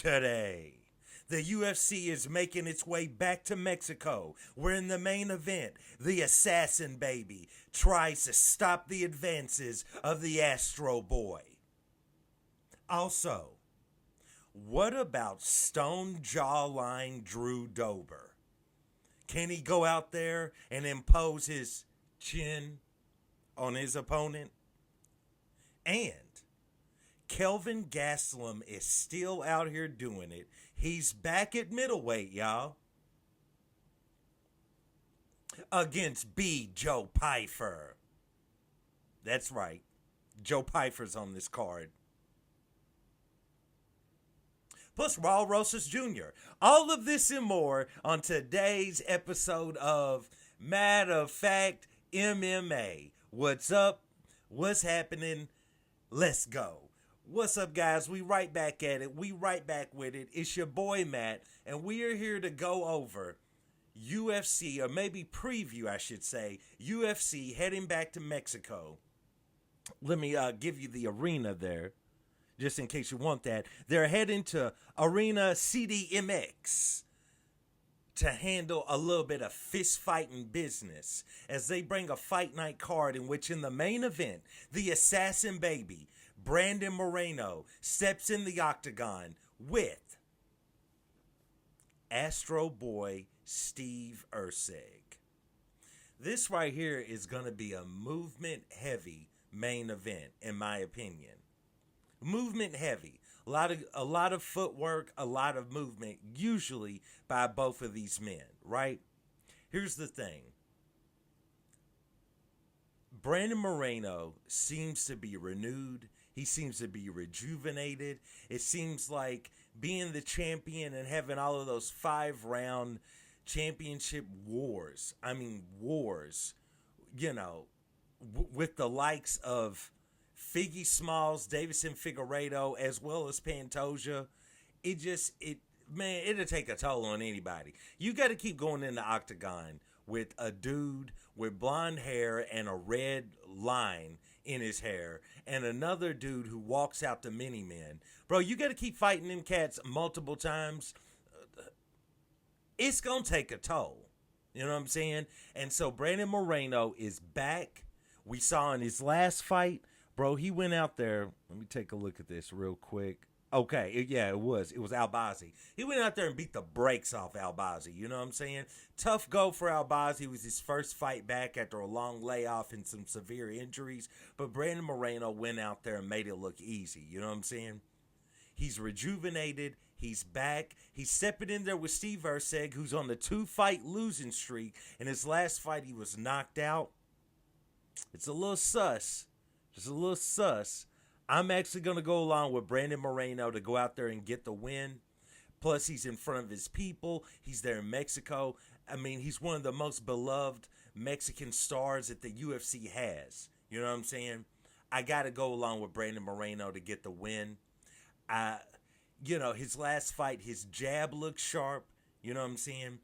Today, the UFC is making its way back to Mexico, where in the main event, the Assassin Baby tries to stop the advances of the Astro Boy. Also, what about Stone Jawline Drew Dober? Can he go out there and impose his chin on his opponent? And Kelvin Gastelum is still out here doing it. He's back at middleweight, y'all. Against B. Joe Pyfer. That's right. Joe Pyfer's on this card. Plus Raul Rosas Jr. All of this and more on today's episode of Matter of Fact MMA. What's up? What's happening? Let's go. What's up, guys? We right back at it. We right back with it. It's your boy, Matt, and we are here to go over UFC, or maybe preview, I should say, UFC heading back to Mexico. Let me give you the arena there, just in case you want that. They're heading to Arena CDMX to handle a little bit of fist fighting business as they bring a fight night card in which in the main event, the Assassin Baby, Brandon Moreno, steps in the octagon with Astro Boy Steve Erceg. This right here is going to be a movement heavy main event, in my opinion. Movement heavy. A lot of footwork, a lot of movement, usually by both of these men, right? Here's the thing. Brandon Moreno seems to be renewed. He seems to be rejuvenated. It seems like being the champion and having all of those 5-round championship wars. I mean, wars, with the likes of Figgy Smalls, Davison Figueiredo, as well as Pantoja. It'll take a toll on anybody. You got to keep going in the octagon with a dude with blonde hair and a red line in his hair, and another dude who walks out the mini-men. Bro, you got to keep fighting them cats multiple times. It's going to take a toll. You know what I'm saying? And so Brandon Moreno is back. We saw in his last fight, bro, he went out there. Let me take a look at this real quick. Okay, it was Albazi. He went out there and beat the brakes off Albazi. You know what I'm saying? Tough go for Albazi. It was his first fight back after a long layoff and some severe injuries. But Brandon Moreno went out there and made it look easy. You know what I'm saying? He's rejuvenated. He's back. He's stepping in there with Steve Erceg, who's on the 2-fight losing streak. In his last fight, he was knocked out. It's a little sus. Just a little sus. I'm actually going to go along with Brandon Moreno to go out there and get the win. Plus, he's in front of his people. He's there in Mexico. I mean, he's one of the most beloved Mexican stars that the UFC has. You know what I'm saying? I got to go along with Brandon Moreno to get the win. His last fight, his jab looked sharp. You know what I'm saying?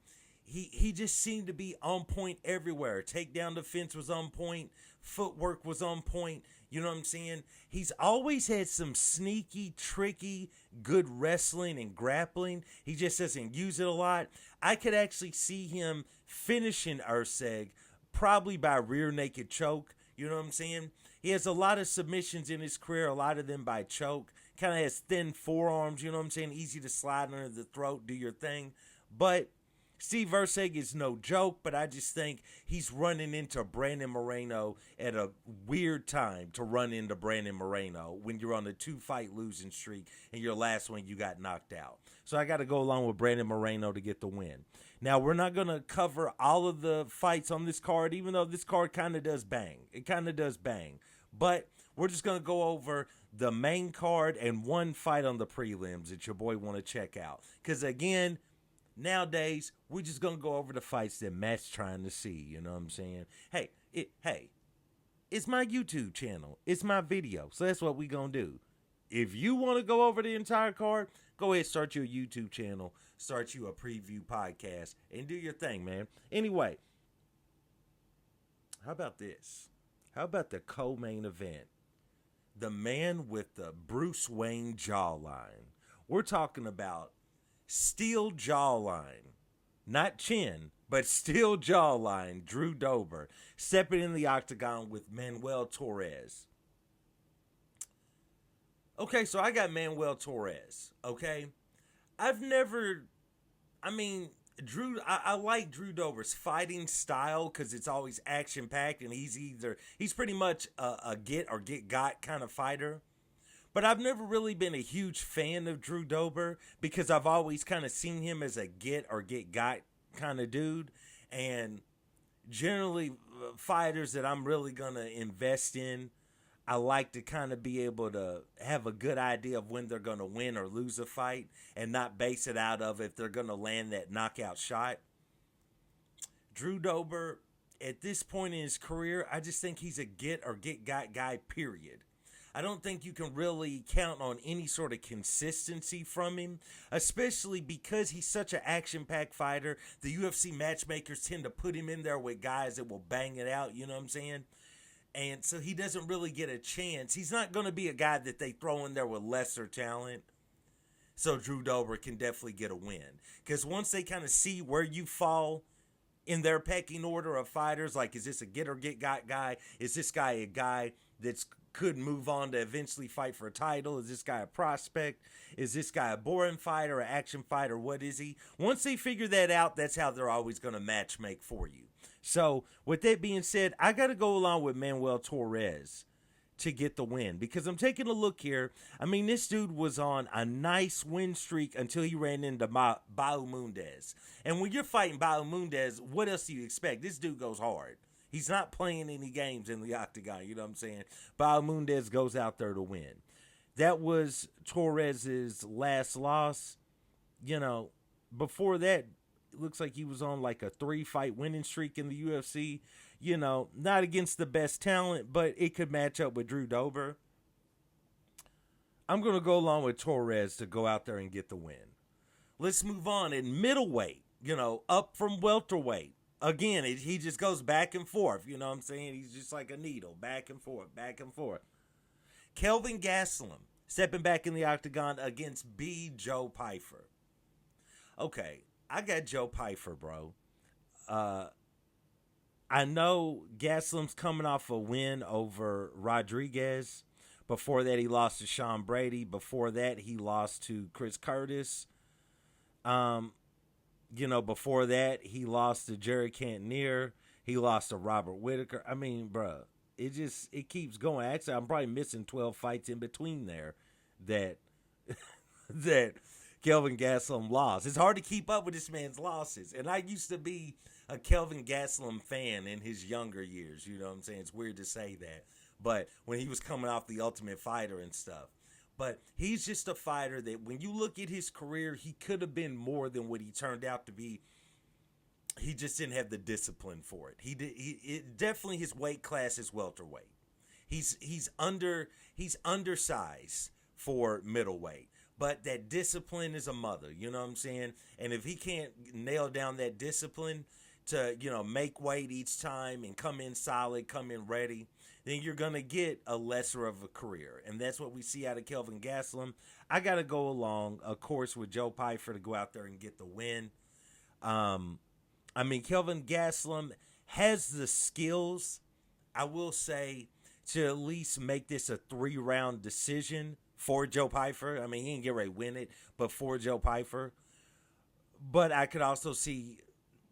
He just seemed to be on point everywhere. Takedown defense was on point. Footwork was on point. You know what I'm saying? He's always had some sneaky, tricky, good wrestling and grappling. He just doesn't use it a lot. I could actually see him finishing Erceg probably by rear naked choke. You know what I'm saying? He has a lot of submissions in his career, a lot of them by choke. Kind of has thin forearms, you know what I'm saying? Easy to slide under the throat, do your thing. But Steve Erceg is no joke, but I just think he's running into Brandon Moreno at a weird time to run into Brandon Moreno when you're on a 2-fight losing streak and your last one you got knocked out. So I got to go along with Brandon Moreno to get the win. Now, we're not going to cover all of the fights on this card, even though this card kind of does bang. It kind of does bang. But we're just going to go over the main card and one fight on the prelims that your boy want to check out. Because, again, nowadays, we're just going to go over the fights that Matt's trying to see. You know what I'm saying? Hey, it's my YouTube channel. It's my video. So that's what we going to do. If you want to go over the entire card, go ahead, start your YouTube channel, start you a preview podcast, and do your thing, man. Anyway, how about this? How about the co-main event? The man with the Bruce Wayne jawline, We're talking about steel jawline, not chin, but steel jawline, Drew Dober, stepping in the octagon with Manuel Torres. Okay, so I got Manuel Torres, okay? I've never, I mean, I like Drew Dober's fighting style because it's always action packed, and he's pretty much a get or get got kind of fighter. But I've never really been a huge fan of Drew Dober because I've always kind of seen him as a get or get got kind of dude. And generally, fighters that I'm really going to invest in, I like to kind of be able to have a good idea of when they're going to win or lose a fight and not base it out of if they're going to land that knockout shot. Drew Dober, at this point in his career, I just think he's a get or get got guy, period. I don't think you can really count on any sort of consistency from him, especially because he's such an action-packed fighter. The UFC matchmakers tend to put him in there with guys that will bang it out, you know what I'm saying? And so he doesn't really get a chance. He's not going to be a guy that they throw in there with lesser talent. So Drew Dober can definitely get a win. Because once they kind of see where you fall in their pecking order of fighters, like, is this a get or get got guy? Is this guy a guy that's could move on to eventually fight for a title? Is this guy a prospect? Is this guy a boring fighter, an action fighter? What is he? Once they figure that out, that's how they're always going to match make for you. So with that being said, I got to go along with Manuel Torres to get the win because I'm taking a look here. I mean, this dude was on a nice win streak until he ran into Baumundez. And when you're fighting Baumundez, what else do you expect? This dude goes hard. He's not playing any games in the octagon, you know what I'm saying? Baumundez goes out there to win. That was Torres's last loss. You know, before that, it looks like he was on like a 3-fight winning streak in the UFC. You know, not against the best talent, but it could match up with Drew Dober. I'm going to go along with Torres to go out there and get the win. Let's move on in middleweight, you know, up from welterweight. Again, he just goes back and forth. You know what I'm saying? He's just like a needle. Back and forth, back and forth. Kelvin Gastelum stepping back in the octagon against Joe Pyfer. Okay, I got Joe Pyfer, bro. I know Gastelum's coming off a win over Rodriguez. Before that, he lost to Sean Brady. Before that, he lost to Chris Curtis. You know, before that, he lost to Jerry Cantonier. He lost to Robert Whitaker. I mean, bro, it keeps going. Actually, I'm probably missing 12 fights in between there that that Kelvin Gastelum lost. It's hard to keep up with this man's losses. And I used to be a Kelvin Gastelum fan in his younger years. You know what I'm saying? It's weird to say that. But when he was coming off the Ultimate Fighter and stuff. But he's just a fighter that when you look at his career, he could have been more than what he turned out to be. He just didn't have the discipline for it. Definitely his weight class is welterweight. He's undersized for middleweight. But that discipline is a mother, you know what I'm saying? And if he can't nail down that discipline to, you know, make weight each time and come in solid, come in ready, then you're going to get a lesser of a career. And that's what we see out of Kelvin Gastelum. I got to go along, of course, with Joe Pyfer to go out there and get the win. I mean, Kelvin Gastelum has the skills, I will say, to at least make this a 3-round decision for Joe Pyfer. I mean, he didn't get ready to win it, but for Joe Pyfer. But I could also see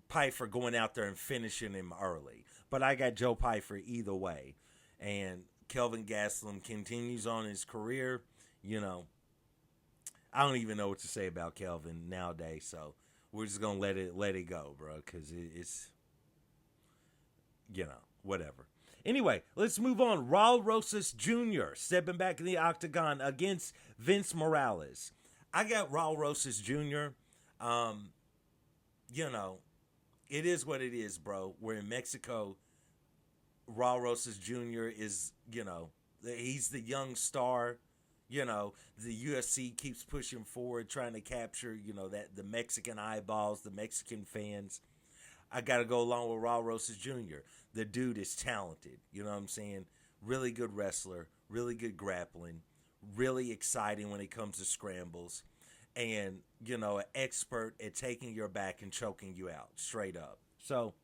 Pyfer going out there and finishing him early. But I got Joe Pyfer either way. And Kelvin Gastelum continues on his career. You know, I don't even know what to say about Kelvin nowadays. So we're just going to let it go, bro. Because it's, you know, whatever. Anyway, let's move on. Raul Rosas Jr. stepping back in the octagon against Vince Morales. I got Raul Rosas Jr. You know, it is what it is, bro. We're in Mexico. Raul Rosas Jr. is, you know, he's the young star. You know, the UFC keeps pushing forward, trying to capture, you know, that the Mexican eyeballs, the Mexican fans. I got to go along with Raul Rosas Jr. The dude is talented. You know what I'm saying? Really good wrestler, really good grappling, really exciting when it comes to scrambles. and, an expert at taking your back and choking you out straight up. So,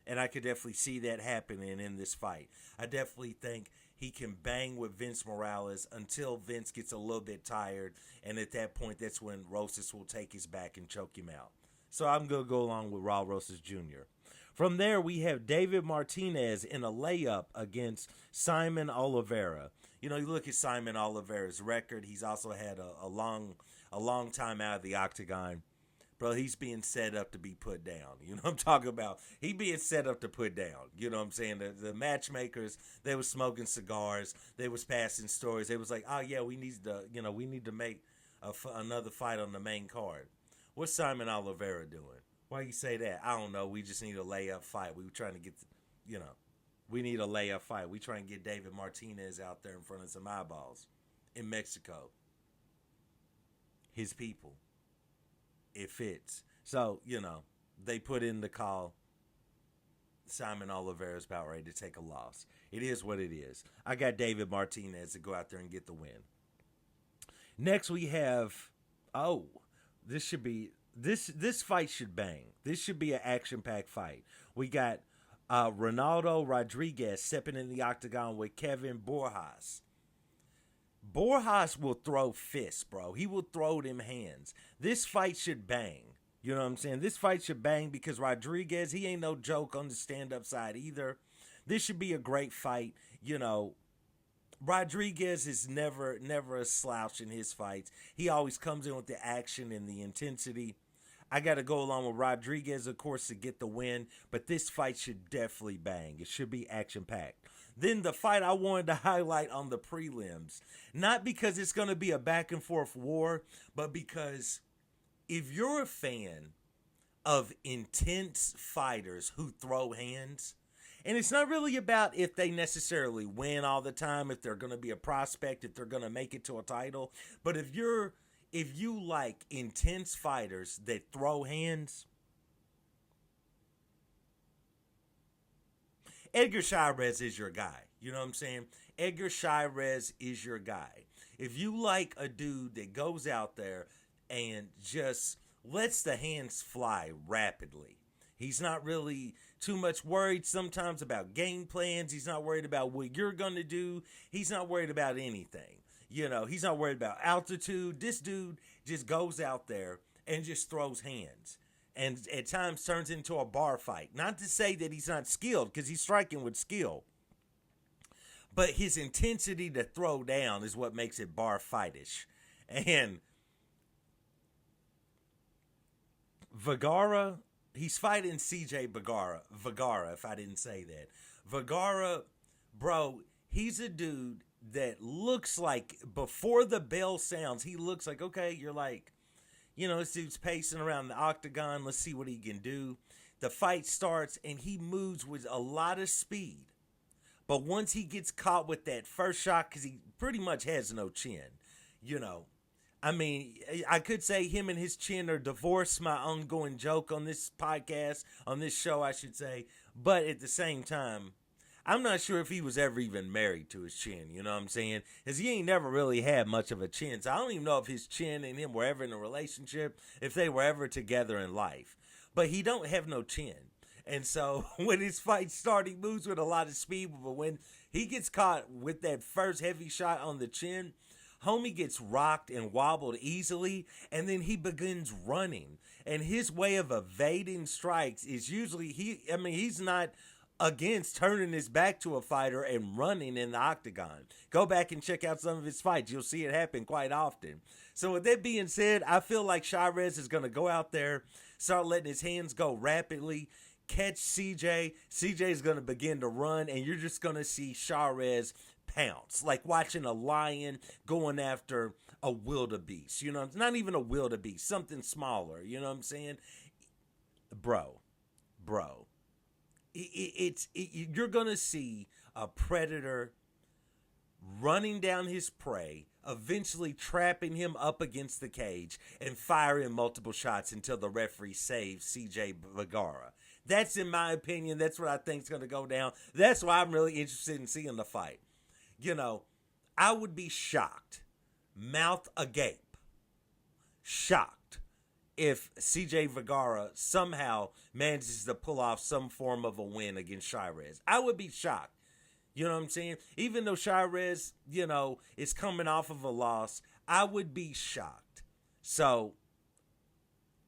and I could definitely see that happening in this fight. I definitely think he can bang with Vince Morales until Vince gets a little bit tired. And at that point, that's when Rosas will take his back and choke him out. So I'm going to go along with Raul Rosas Jr. From there, we have David Martinez in a layup against Simon Oliveira. You look at Simon Oliveira's record. He's also had a long time out of the octagon. Bro, he's being set up to be put down. You know what I'm talking about? He being set up to put down. You know what I'm saying? The matchmakers, they was smoking cigars. They was passing stories. They was like, oh, yeah, we need to make another fight on the main card. What's Simon Oliveira doing? Why you say that? I don't know. We just need a layup fight. We were trying to get, we need a layup fight. We trying to get David Martinez out there in front of some eyeballs in Mexico. His people. It fits. So, they put in the call. Simon Oliveira's about ready to take a loss. It is what it is. I got David Martinez to go out there and get the win. Next we have, this fight should bang. This should be an action-packed fight. We got Ronaldo Rodriguez stepping in the octagon with Kevin Borjas. Borjas will throw fists, bro. He will throw them hands. This fight should bang. You know what I'm saying? This fight should bang because Rodriguez, he ain't no joke on the stand-up side either. This should be a great fight. Rodriguez is never a slouch in his fights. He always comes in with the action and the intensity. I got to go along with Rodriguez, of course, to get the win. But this fight should definitely bang. It should be action-packed. Then the fight I wanted to highlight on the prelims, not because it's going to be a back and forth war, but because if you're a fan of intense fighters who throw hands, and it's not really about if they necessarily win all the time, if they're going to be a prospect, if they're going to make it to a title, but if you like intense fighters that throw hands, Edgar Chairez is your guy. You know what I'm saying? Edgar Chairez is your guy. If you like a dude that goes out there and just lets the hands fly rapidly, he's not really too much worried sometimes about game plans. He's not worried about what you're going to do. He's not worried about anything. He's not worried about altitude. This dude just goes out there and just throws hands. And at times turns into a bar fight. Not to say that he's not skilled, because he's striking with skill. But his intensity to throw down is what makes it bar fightish. And Vergara, he's fighting CJ Vergara, if I didn't say that. Vergara, bro, he's a dude that looks like, before the bell sounds, he looks like, okay, you're like, this dude's pacing around the octagon. Let's see what he can do. The fight starts, and he moves with a lot of speed. But once he gets caught with that first shot, because he pretty much has no chin, I could say him and his chin are divorced, my ongoing joke on this podcast, on this show, I should say. But at the same time, I'm not sure if he was ever even married to his chin, you know what I'm saying? Because he ain't never really had much of a chin. So I don't even know if his chin and him were ever in a relationship, if they were ever together in life. But he don't have no chin. And so when his fight starts, he moves with a lot of speed. But when he gets caught with that first heavy shot on the chin, homie gets rocked and wobbled easily. And then he begins running. And his way of evading strikes is usually, he's not against turning his back to a fighter and running in the octagon. Go back and check out some of his fights. You'll see it happen quite often. So with that being said, I feel like Chairez is going to go out there, start letting his hands go rapidly, catch CJ. CJ is going to begin to run, and you're just going to see Chairez pounce. Like watching a lion going after a wildebeest. It's not even a wildebeest, something smaller. You know what I'm saying? Bro. You're going to see a predator running down his prey, eventually trapping him up against the cage and firing multiple shots until the referee saves CJ Vergara. That's, in my opinion, that's what I think is going to go down. That's why I'm really interested in seeing the fight. I would be shocked, mouth agape, shocked if CJ Vergara somehow manages to pull off some form of a win against Shirez. I would be shocked. You know what I'm saying? Even though Shirez, is coming off of a loss, I would be shocked. So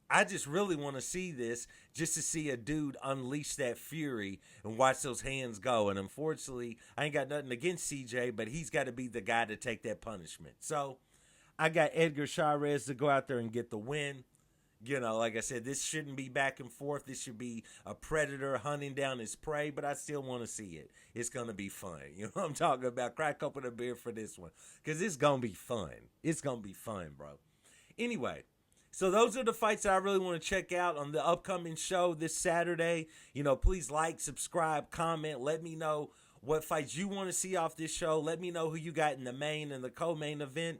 I just really want to see this, just to see a dude unleash that fury and watch those hands go. And unfortunately, I ain't got nothing against CJ, but he's got to be the guy to take that punishment. So I got Edgar Shirez to go out there and get the win. Like I said, this shouldn't be back and forth. This should be a predator hunting down his prey, but I still want to see it. It's going to be fun. You know what I'm talking about? Crack open a beer for this one, because it's going to be fun. It's going to be fun, bro. Anyway, so those are the fights that I really want to check out on the upcoming show this Saturday. Please like, subscribe, comment. Let me know what fights you want to see off this show. Let me know who you got in the main and the co-main event.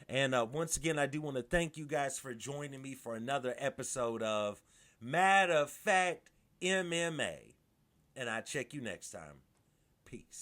And once again, I do want to thank you guys for joining me for another episode of Matter of Fact MMA. And I'll check you next time. Peace.